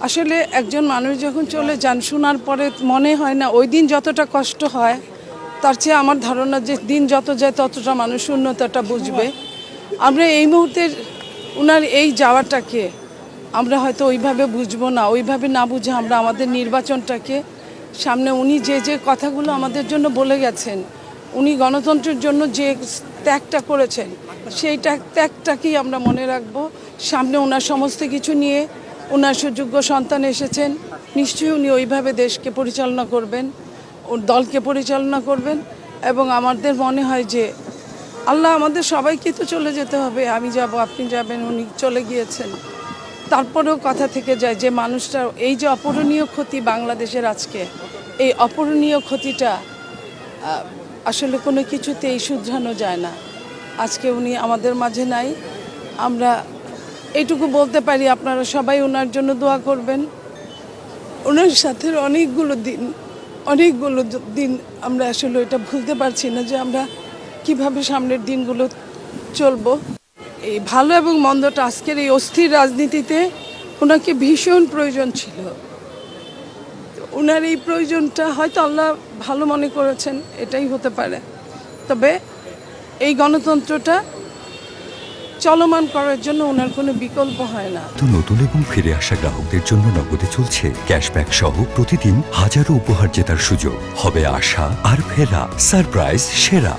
আসলে একজন মানুষ যখন চলে যান শোনার পরে মনে হয় না ওই দিন যতটা কষ্ট হয় তার চেয়ে আমার ধারণা যে দিন যত যায় ততটা মানুষ শূন্যতাটা বুঝবে। আমরা এই মুহূর্তের ওনার এই যাওয়াটাকে আমরা হয়তো ওইভাবে বুঝবো না, ওইভাবে না বুঝে আমরা আমাদের নির্বাচনটাকে সামনে উনি যে যে কথাগুলো আমাদের জন্য বলে গেছেন, উনি গণতন্ত্রের জন্য যে ত্যাগটা করেছেন সেই ত্যাগটাকেই আমরা মনে রাখবো। সামনে ওনার সমস্ত কিছু নিয়ে ওনার সুযোগ্য সন্তান এসেছেন, নিশ্চয়ই উনি ওইভাবে দেশকে পরিচালনা করবেন, ওর দলকে পরিচালনা করবেন। এবং আমাদের মনে হয় যে আল্লাহ আমাদের সবাইকে তো চলে যেতে হবে, আমি যাব আপনি যাবেন, উনি চলে গিয়েছেন, তারপরেও কথা থেকে যায় যে মানুষটা এই যে অপূরণীয় ক্ষতি বাংলাদেশের আজকে, এই অপূরণীয় ক্ষতিটা আসলে কোনো কিছুতেই শুধরানো যায় না। আজকে উনি আমাদের মাঝে নাই। আমরা এইটুকু বলতে পারি আপনারা সবাই ওনার জন্য দোয়া করবেন। ওনার সাথে অনেকগুলো দিন আমরা আসলে এটা ভুলতে পারছি না যে আমরা কিভাবে সামনের দিনগুলো চলবো। এই ভালো এবং মন্দটা আজকের এই অস্থির রাজনীতিতে ওনাকে ভীষণ প্রয়োজন ছিল। ওনার এই প্রয়োজনটা হয়তো আল্লাহ ভালো মনে করেছেন, এটাই হতে পারে। তবে এই গণতন্ত্রটা চলমান করার জন্য ওনার কোনো বিকল্প হয় না। তো নতুন এবং ফিরে আসা গ্রাহকদের জন্য নগদে চলছে ক্যাশব্যাক সহ প্রতিদিন হাজারো উপহার জেতার সুযোগ। হবে আশা আর ফেরা, সারপ্রাইজ সেরা।